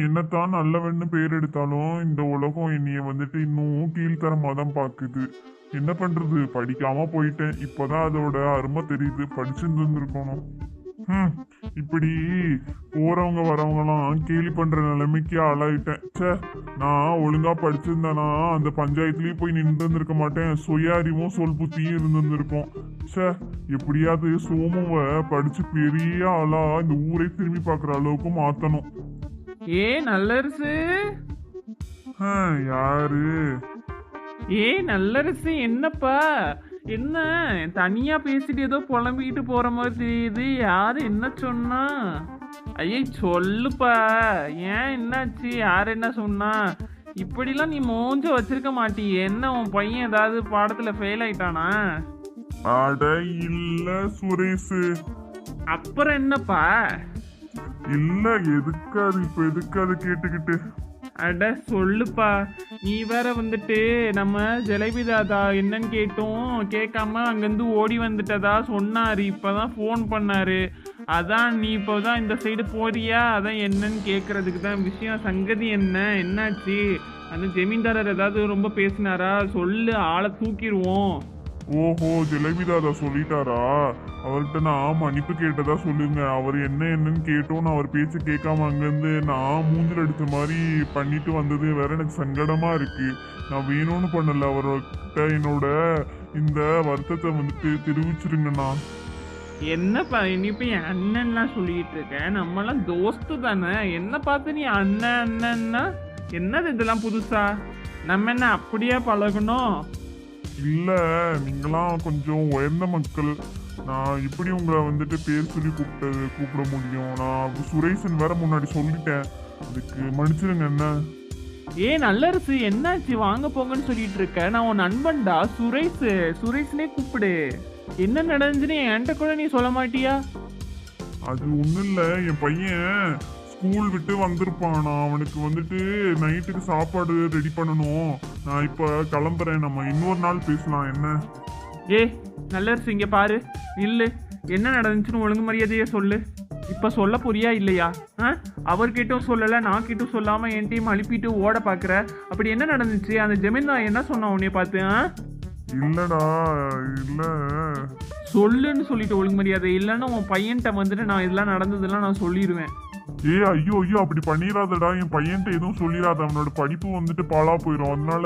என்னத்தான் நல்லவன்னு பேர் எடுத்தாலும் இந்த உலகம் என்னைய வந்துட்டு இன்னும் கீழ்த்தரமா தான் பாக்குது. என்ன பண்றது, படிக்காம போயிட்டேன். இப்பதான் அதோட அருமை தெரியுது. படிச்சிருந்துருக்கணும். இப்படி போறவங்க வரவங்கலாம் கேலி பண்ற நிலைமைக்கு ஆளாயிட்டேன். ச்சே, நான் ஒழுங்கா படிச்சிருந்தேனா அந்த பஞ்சாயத்துலயே போய் நின்று இருந்திருக்க மாட்டேன். சுய அறிவும் சொல் புத்தியும் இருந்திருக்கும். ச்சே, எப்படியாவது சோமுவை படிச்சு பெரிய ஆளா இந்த ஊரை திரும்பி பாக்குற அளவுக்கு மாத்தணும். நல்லரசு. யாரு? நல்லரசு, என்னப்பா? என்ன தனியா பேசிட்டு ஏதோ புலம்பிக்கிட்டு போற மாதிரி தெரியுது. யாரு என்ன சொன்னா? ஐயே சொல்லுப்பா, ஏன் என்னாச்சு? யார் என்ன சொன்னா? இப்படிலாம் நீ மோஞ்ச வச்சிருக்க மாட்டியே. என்ன உன் பையன் ஏதாவது பாடத்துல ஃபெயில் ஆயிட்டானா? அட இல்ல சுரேஷ். அப்புறம் என்னப்பா? இல்ல, எதுக்காது இப்ப எதுக்காது கேட்டுக்கிட்டு? அட சொல்லுப்பா, நீ வேற வந்துட்டு நம்ம ஜலேபி தாதா என்னன்னு கேட்டோம், கேட்காம அங்கேருந்து ஓடி வந்துட்டதா சொன்னாரு. இப்பதான் ஃபோன் பண்ணாரு. அதான் நீ இப்போதான் இந்த சைடு போறியா, அதான் என்னன்னு கேட்கறதுக்கு தான் விஷயம். சங்கதி என்ன, என்னாச்சு? அந்த ஜமீன்தாரர் ஏதாவது ரொம்ப பேசினாரா? சொல்லு, ஆளை தூக்கிடுவோம். ஓஹோ, ஜிலேபி தாதா சொல்லிட்டாரா? அவர்கிட்ட நான் மன்னிப்பு கேட்டதா சொல்லுங்க. அவர் என்னன்னு கேட்டோன்னு அவர் பேச்சு கேட்காம அங்கேருந்து நான் மூஞ்சில் அடித்த மாதிரி பண்ணிட்டு வந்தது வேற எனக்கு சங்கடமா இருக்கு. நான் வேணும்னு பண்ணல. அவர்கிட்ட என்னோட இந்த வருத்தத்தை வந்துட்டு தெரிவிச்சிருங்கண்ணா. என்னப்பா இனிப்பு என் அண்ணன்லாம் சொல்லிட்டு இருக்கேன்? நம்மளாம் தோஸ்து தானே. என்ன பார்த்து நீ அண்ணன் அண்ணன்னா என்னது இதெல்லாம் புதுசா? நம்ம என்ன அப்படியே பழகணும்? இல்ல, நீங்களாம் கொஞ்சம் உயர்ந்த மக்கள். நான் இப்படி உங்களை வந்துட்டு பேர் சொல்லி கூப்பிட முடியும்? நான் சுரேஷன் வேற முன்னாடி சொல்லிட்டேன். அதுக்கு மன்னிச்சிருங்க. என்ன நல்லரசு, என்னாச்சு? வாங்க போங்கன்னு சொல்லிட்டு இருக்க. நான் உன் நண்பன்டா சுரேஷ். சுரேஷ்னே கூப்பிடு. என்ன நடந்துச்சுன்னு என்கிட்ட கூட நீ சொல்ல மாட்டியா? அது ஒண்ணும் இல்ல, என் பையன் ஸ்கூல் விட்டு வந்திருப்பான். அவனுக்கு வந்துட்டு நைட்டுக்கு சாப்பாடு ரெடி பண்ணணும். நான் இப்ப கிளம்புறேன். நம்ம இன்னொரு நாள் பேசலாம். என்ன நல்லரசு, இங்க பாரு, இல்லு. என்ன நடந்துச்சுன்னு ஒழுங்கு மரியாதையே சொல்லு. இப்ப சொல்ல போறியா இல்லையா? அவர்கிட்டும் சொல்லல, நான் கிட்டும் சொல்லாம என் டீம் அனுப்பிட்டு ஓட பாக்குற. அப்படி என்ன நடந்துச்சு? அந்த ஜமீன்தார் என்ன சொன்னா உன்னைய பார்த்து? இல்லடா, இல்ல சொல்லுன்னு சொல்லிட்டு ஒழுங்கு மரியாதை இல்லைன்னா உன் பையன்கிட்ட வந்துட்டு நான் இதெல்லாம் நடந்ததெல்லாம் நான் சொல்லிடுவேன். ஐயோ ஐயோ, அப்படி பண்ணிடாதடா. என் பையன்ட்ட எதுவும் சொல்லிடாத. அவனோட படிப்பு வந்துட்டு பாழா போயிடும். அதனால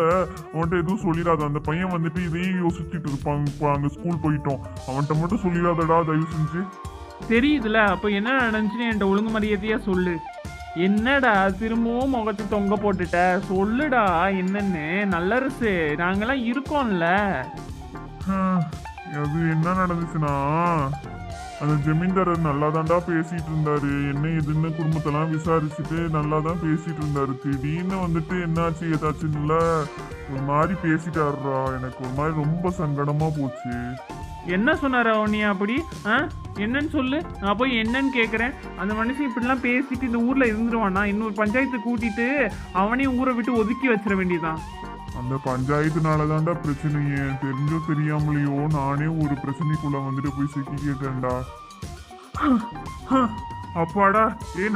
அவன்கிட்ட எதுவும் சொல்லிடாத. அந்த பையன் வந்துட்டு இதையும் யோசிச்சுட்டு இருப்பாங்க. இப்போ அங்க ஸ்கூல் போயிட்டோம். அவன்கிட்ட மட்டும் சொல்லிடாதடா, தயவு செஞ்சு. தெரியுதுல, அப்ப என்ன நடந்துச்சுன்னு என்கிட்ட ஒழுங்கு மரியாதையா சொல்லு. என்னடா திரும்பவும் முகத்தை தொங்க போட்டுட்ட? சொல்லுடா என்னன்னு. நல்லரசு, நாங்கெல்லாம் இருக்கோம்ல. அது என்ன நடந்துச்சுன்னா, அந்த ஜமீன்தாரர் நல்லா தான்டா பேசிட்டு இருந்தாரு. என்ன எதுன்னு குடும்பத்தெல்லாம் விசாரிச்சுட்டு நல்லா தான் பேசிட்டு இருந்தாரு. திடீர்னு வந்துட்டு என்னாச்சு ஏதாச்சுன்னு ஒரு மாதிரி பேசிட்டாருடா. எனக்கு ஒரு மாதிரி ரொம்ப சங்கடமா போச்சு. என்ன சொன்னார நீ அப்படி? என்னன்னு சொல்லு, நான் போய் என்னன்னு கேட்குறேன். அந்த மனுஷன் இப்படிலாம் பேசிட்டு இந்த ஊர்ல இருந்துருவானா? இன்னொரு பஞ்சாயத்து கூட்டிட்டு அவனையும் ஊரை விட்டு ஒதுக்கி வச்சிட வேண்டியதான். அந்த பஞ்சாயத்துனால தான்டா பிரச்சனையே. தெரிஞ்சோ தெரியாமலையோ நானே ஒரு பிரச்சனைக்குள்ள வந்துட்டு போய் சிக்கிக்கிட்டேன்டா. அப்பாடா.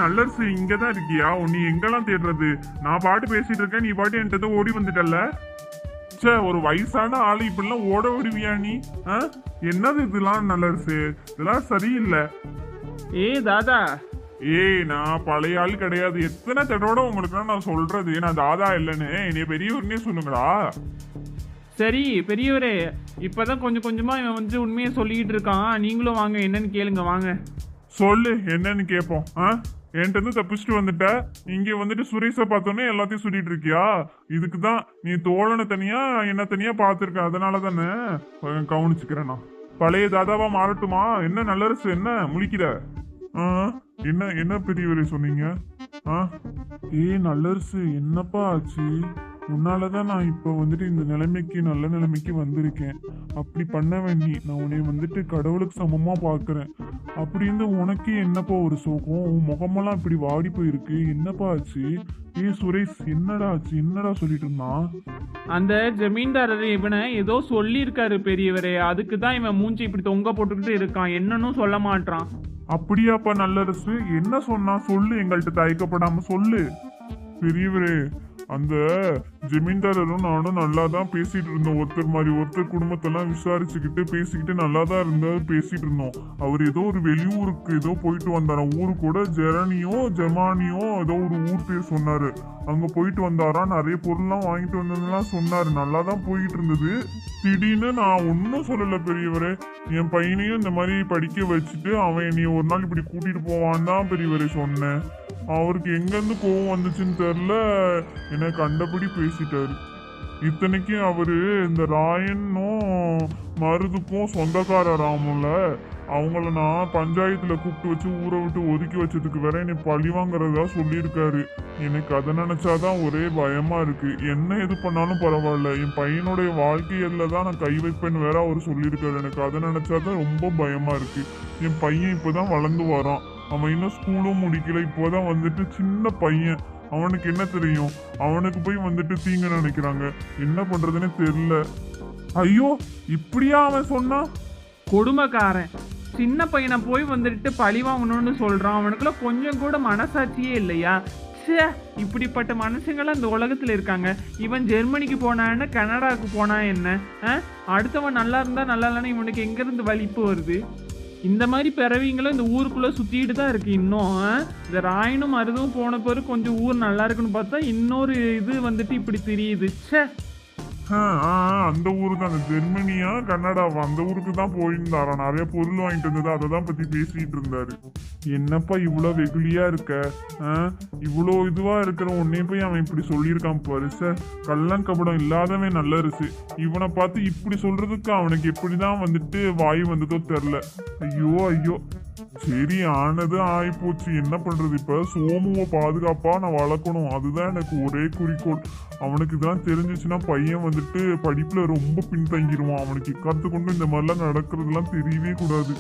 நல்லரசு, இங்கதான் இருக்கியா? நீ எங்கெல்லாம் தேடுறது? நான் பாட்டு பேசிட்டு இருக்கேன், நீ பாட்டு என்கிட்ட ஓடி வந்துட்டல்ல. சே, ஒரு வயசான ஆளு இப்படிலாம் ஓட விடுவியா நீ? என்னது இதெல்லாம்? நல்லரசு, இதெல்லாம் சரியில்லை. தாதா, நான் பழைய ஆள் கிடையாது. எத்தனை தடவை உங்களுக்கு நான் சொல்றது, நான் தாதா இல்லைன்னு. என்னைய பெரியவர்னே சொல்லுங்கடா. சரி பெரியவரே, இப்பதான் கொஞ்சம் கொஞ்சமா இவன் வந்து உண்மையை சொல்லிக்கிட்டு இருக்கான். நீங்களும் வாங்க, என்னன்னு கேளுங்க. வாங்க சொல்லு, என்னன்னு கேட்போம். என்கிட்ட இருந்து தப்பிச்சுட்டு வந்துட்ட. இங்க வந்துட்டு சுரேஷை பார்த்தோன்னே எல்லாத்தையும் சொல்லிட்டு இருக்கியா? இதுக்குதான் நீ தோழனை தனியா என்ன தனியா பார்த்துருக்க. அதனால தானே கவனிச்சுக்கிறேன். நான் பழைய தாதாவா மாறட்டுமா? என்ன நல்லரசு, என்ன முழிக்கிற? என்ன என்ன பெரியவரே சொன்னீங்க? நல்லரசு, என்னப்பா ஆச்சு? உன்னாலதான் நான் இப்ப வந்துட்டு இந்த நிலைமைக்கு, நல்ல நிலைமைக்கு வந்திருக்கேன். அப்படி பண்ண வேண்டி நான் உன்னை வந்துட்டு கடவுளுக்கு சமமா பாக்குறேன். அப்படி இருந்து உனக்கு என்னப்பா ஒரு சோகம்? உன் முகமெல்லாம் இப்படி வாடி போயிருக்கு. என்னப்பா ஆச்சு? சுரேஷ், என்னடா ஆச்சு? என்னடா சொல்லிட்டு இருந்தான்? அந்த ஜமீன்தாரர் இவனை ஏதோ சொல்லி இருக்காரு பெரியவரே. அதுக்குதான் இவன் மூஞ்சி இப்படி தொங்க போட்டுக்கிட்டு இருக்கான். என்னன்னு சொல்ல மாட்டான். அப்படியாப்பா நல்லரசு, என்ன சொன்னா சொல்லு, எங்கள்கிட்ட தயக்கப்படாம சொல்லு. பெரியவரே, அந்த ஜமீன்தாரரும் நானும் நல்லா தான் பேசிட்டு இருந்தோம். ஒருத்தர் மாதிரி ஒருத்தர் குடும்பத்தெல்லாம் விசாரிச்சுக்கிட்டு பேசிக்கிட்டு நல்லா தான் பேசிட்டு இருந்தோம். அவர் ஏதோ ஒரு வெளியூருக்கு ஏதோ போயிட்டு வந்தாராம். ஊரு கூட ஜமானியோ ஏதோ ஒரு ஊர் பேர் சொன்னாரு. அங்க போயிட்டு வந்தாராம். நிறைய பொருள்லாம் வாங்கிட்டு வந்ததுலாம் சொன்னாரு. நல்லா தான் போயிட்டு இருந்தது. திடீர்னு நான் ஒன்றும் சொல்லல பெரியவரே. என் பையனையும் இந்த மாதிரி படிக்க வச்சுட்டு அவன் என்னைய ஒரு நாள் இப்படி கூட்டிட்டு போவான் தான் பெரியவரே சொன்னேன். அவருக்கு எங்கேருந்து கோவம் வந்துச்சுன்னு தெரில, என்னை கண்டபடி பேசிட்டாரு. இத்தனைக்கும் அவரு இந்த ராயனும் மருதுக்கும் சொந்தக்காரராமுல. அவங்கள நான் பஞ்சாயத்துல கூப்பிட்டு வச்சு ஊரை விட்டு ஒதுக்கி வச்சதுக்கு வேற என்னை பழி வாங்குறதா சொல்லியிருக்காரு. எனக்கு அதை நினைச்சாதான் ஒரே பயமா இருக்கு. என்ன எது பண்ணாலும் பரவாயில்ல, என் பையனுடைய வாழ்க்கையில தான் நான் கை வைப்பேன்னு வேற அவர் சொல்லியிருக்காரு. எனக்கு அதை நினைச்சாதான் ரொம்ப பயமா இருக்கு. என் பையன் இப்பதான் வளர்ந்து வரான். அவன் இன்னும் ஸ்கூலும் முடிக்கல. இப்போதான் வந்துட்டு சின்ன பையன். அவனுக்கு என்ன தெரியும்? அவனுக்கு போய் வந்துட்டு தீங்கு நினைக்கிறாங்க. என்ன பண்றதுன்னு தெரியல. ஐயோ, இப்படியா அவன் சொன்னான்? கொடுமைக்காரன் சின்ன பையனை போய் வந்துட்டு பழி வாங்கணும்னு சொல்றான். அவனுக்குள்ள கொஞ்சம் கூட மனசாட்சியே இல்லையா? ச்சே, இப்படிப்பட்ட மனுஷங்களாம் இந்த உலகத்துல இருக்காங்க. இவன் ஜெர்மனிக்கு போனான்னு கனடாவுக்கு போனா என்ன? அடுத்தவன் நல்லா இருந்தா நல்லா இல்லைன்னா இவனுக்கு எங்க இருந்து வலிப்பு வருது? இந்த மாதிரி பிறவிங்களும் இந்த ஊருக்குள்ள சுத்திட்டு தான் இருக்கு இன்னும். இந்த ராயனும் மருதும் போன பிறகு கொஞ்சம் ஊர் நல்லா இருக்குன்னு பார்த்தா இன்னொரு இது வந்துட்டு இப்படி தெரியுது. ச்சே. அந்த ஊருக்கு, அந்த ஜெர்மனியா கனடாவா, அந்த ஊருக்கு தான் போயிருந்தாரா. நிறைய பொருள் வாங்கிட்டு வந்தது, அதை தான் பத்தி பேசிட்டு இருந்தாரு. என்னப்பா இவ்வளோ வெகுளியா இருக்க? இவ்வளோ இதுவா இருக்கிற உன்னே போய் அவன் இப்படி சொல்லியிருக்கான் பாரு. சார், கள்ளம் கபடம் இல்லாதவன் நல்லரசு. இவனை பார்த்து இப்படி சொல்றதுக்கு அவனுக்கு எப்படிதான் வந்துட்டு வாய் வந்ததோ தெரில. ஐயோ ஐயோ. சரி, ஆனது ஆயிப்போச்சு. என்ன பண்றது? இப்ப சோமுவை பாதுகாப்பா நான் வளர்க்கணும். அதுதான் எனக்கு ஒரே குறிக்கோள். அவனுக்கு இதெல்லாம் தெரிஞ்சிச்சுன்னா பையன் வந்துட்டு படிப்புல ரொம்ப பின்தங்கிடுவான். அவனுக்கு இக்காத்து கொண்டு இந்த மாதிரிலாம் நடக்கிறதுலாம் தெரியவே கூடாது.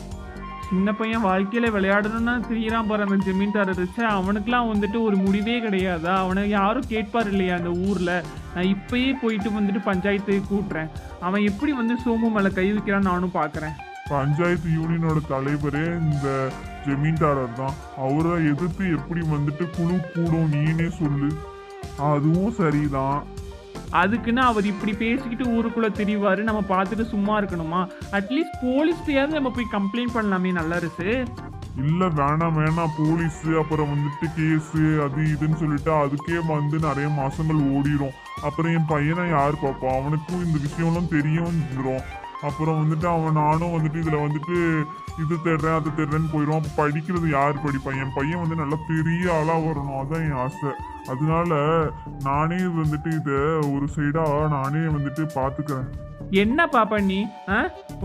சின்ன பையன் வாழ்க்கையில விளையாடணும்னா திரியிறான் பாரு அந்த ஜமீன்தாரர். அவனுக்குலாம் வந்துட்டு ஒரு முடிவே கிடையாதா? அவனை யாரும் கேட்பார் இல்லையா அந்த ஊர்ல? நான் இப்பயே போயிட்டு வந்துட்டு பஞ்சாயத்து கூட்டுறேன். அவன் எப்படி வந்து சோமு மேல கை வைக்கிறான்னு நானும் பாக்குறேன். பஞ்சாயத்து யூனியனோட தலைவரே இந்த ஜமீன்தாரர் தான். அவரை எதிர்த்து எப்படி வந்துட்டு குழு கூடும் நீனே சொல்லு. அதுவும் சரிதான். அதுக்குன்னு அவர் இப்படி பேசிக்கிட்டு ஊருக்குள்ள திரிவாரு, நம்ம பார்த்துட்டு சும்மா இருக்கணுமா? அட்லீஸ்ட் போலீஸ்டையாவது நம்ம போய் கம்ப்ளைண்ட் பண்ணலாமே நல்லரசு. இல்ல, வேணாம். போலீஸ் அப்புறம் வந்துட்டு கேஸு அது இதுன்னு சொல்லிட்டு அதுக்கே வந்து நிறைய மாசங்கள் ஓடிடும். அப்புறம் என் பையனை யார் பாப்பா? அவனுக்கும் இந்த விஷயம்லாம் தெரியும். அப்புறம் வந்துட்டு நானும் வந்துட்டு இதுல வந்துட்டு இது தேடுறேன் அது தேடுறேன்னு போயிடும். அப்போ படிக்கிறது யார் படிப்பான்? என் பையன் வந்து நல்லா பெரிய ஆளா வரணும், அதான் என் ஆசை. அதனால நானே வந்துட்டு இதை ஒரு சைடா நானே வந்துட்டு பாத்துக்கிறேன். என்ன பாப்பா நீ?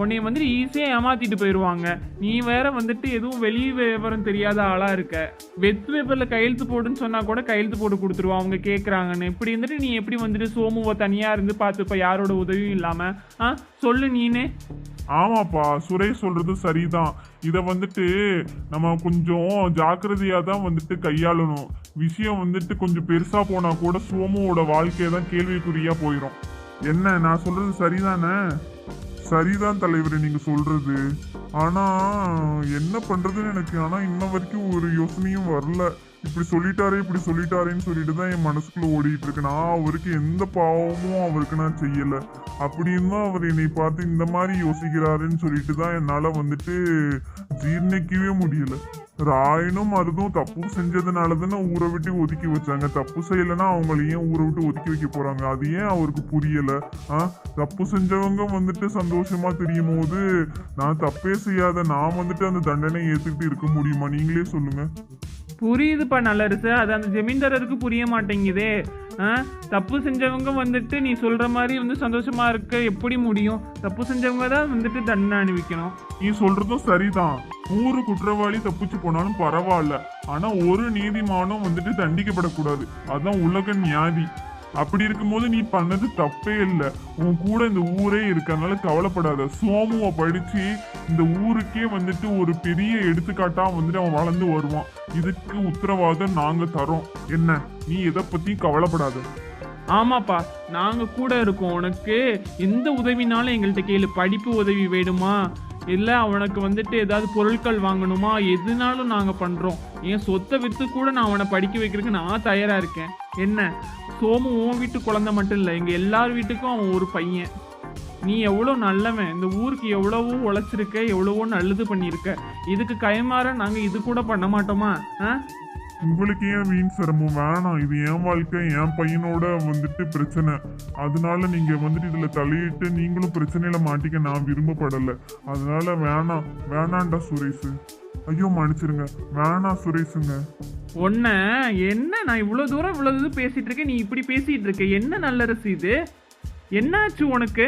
உன்னைய வந்துட்டு ஈஸியா ஏமாத்திட்டு போயிடுவாங்க. நீ வேற வந்துட்டு எதுவும் வெளி விவரம் தெரியாத ஆளா இருக்க. வெத் பேப்பர்ல கையெழுத்து போடுன்னு சொன்னா கூட கையெழுத்து போட்டு கொடுத்துருவான் அவங்க கேட்குறாங்கன்னு. இப்படி இருந்துட்டு நீ எப்படி வந்துட்டு சோமுவை தனியா இருந்து பார்த்துப்ப யாரோட உதவியும் இல்லாம? சொல்லு நீனே. ஆமாப்பா, சுரேஷ் சொல்றது சரிதான். இத வந்துட்டு நம்ம கொஞ்சம் ஜாக்கிரதையா தான் வந்துட்டு கையாளணும். விஷயம் வந்துட்டு கொஞ்சம் பெருசா போனா கூட சோமுவோட வாழ்க்கையை தான் கேள்விக்குறியா போயிடும். என்ன, நான் சொல்றது சரிதானே? சரிதான் தலைவரே நீங்க சொல்றது. ஆனா என்ன பண்றதுன்னு எனக்கு இன்ன வரைக்கும் ஒரு யோசனையும் வரல. இப்படி சொல்லிட்டாரேன்னு சொல்லிட்டு தான் என் மனசுக்குள்ள ஓடிட்டு இருக்கு. நான் அவருக்கு எந்த பாவமும் அவருக்கு நான் செய்யல. அப்படின்னு அவர் என்னை பார்த்து இந்த மாதிரி யோசிக்கிறாருன்னு சொல்லிட்டு தான் என்னால வந்துட்டு ஜீர்ணிக்கவே முடியல. ராயனும் மருதும் தப்பு செஞ்சதுனால தானே ஊரை விட்டு ஒதுக்கி வச்சாங்க. தப்பு செய்யலைன்னா அவங்கள ஏன் ஊரை விட்டு ஒதுக்கி வைக்க போறாங்க? அது ஏன் அவருக்கு புரியல? தப்பு செஞ்சவங்க வந்துட்டு சந்தோஷமா தெரியும் போது நான் தப்பே செய்யாத நான் வந்துட்டு அந்த தண்டனை ஏத்துக்கிட்டு இருக்க முடியுமா? நீங்களே சொல்லுங்க. புரியுதுப்பா நல்லரசு. அது அந்த ஜமீன்தாரருக்கு புரிய மாட்டேங்குதே. தப்பு செஞ்சவங்க வந்துட்டு நீ சொல்ற மாதிரி வந்து சந்தோஷமா இருக்க எப்படி முடியும்? தப்பு செஞ்சவங்க தான் வந்துட்டு தண்டனை அனுபவிக்கணும். நீ சொல்றதும் சரிதான். 100 குற்றவாளி தப்பிச்சு போனாலும் பரவாயில்ல. ஆனா ஒரு நீதிமானும் வந்துட்டு தண்டிக்கப்படக்கூடாது. அதான் உலக நியாதி. அப்படி இருக்கும்போது நீ பண்ணது தப்பே இல்லை. உன் கூட இந்த ஊரே இருக்கறனால கவலைப்படாத. சோமுவை படிச்சு இந்த ஊருக்கே வந்துட்டு ஒரு பெரிய எடுத்துக்காட்டா வந்துட்டு அவன் வளர்ந்து வருவான். இதுக்கு உத்தரவாதம் நாங்க தரோம். என்ன, நீ எதை பத்தியும் கவலைப்படாத. ஆமாப்பா, நாங்க கூட இருக்கோம். உனக்கு எந்த உதவினாலும் எங்கள்கிட்ட கேளு. படிப்பு உதவி வேணுமா, இல்லை அவனுக்கு வந்துட்டு ஏதாவது பொருட்கள் வாங்கணுமா, எதுனாலும் நாங்கள் பண்ணுறோம். என் சொத்தை விற்று கூட நான் அவனை படிக்க வைக்கிறதுக்கு நான் தயாராக இருக்கேன். என்ன சோமு உன் வீட்டு குழந்தை மட்டும் இல்லை, எங்கள் எல்லார் வீட்டுக்கும் அவன் ஒரு பையன். நீ எவ்வளோ நல்லவன், இந்த ஊருக்கு எவ்வளவோ உழைச்சிருக்க, எவ்வளவோ நல்லது பண்ணியிருக்க. இதுக்கு கைமாற நாங்கள் இது கூட பண்ண மாட்டோமா? உங்களுக்கு ஏன் வீண் சிரமம்? வேணாம், இது என் வாழ்க்கை, என் பையனோட வந்துட்டு பிரச்சனை. அதனால நீங்க வந்துட்டு இதுல தலையிட்டு நீங்களும் பிரச்சனையில மாட்டிக்க நான் விரும்பப்படலை. அதனால வேணாண்டா சுரேஷ். ஐயோ மன்னிச்சிருங்க, வேணாம் சுரேஷுங்க. ஒன்ன என்ன நான் இவ்வளோ தூரம் இவ்வளோ இது பேசிட்டு இருக்கேன், நீ இப்படி பேசிட்டு இருக்க? என்ன நல்ல ரசீது, என்னாச்சு உனக்கு?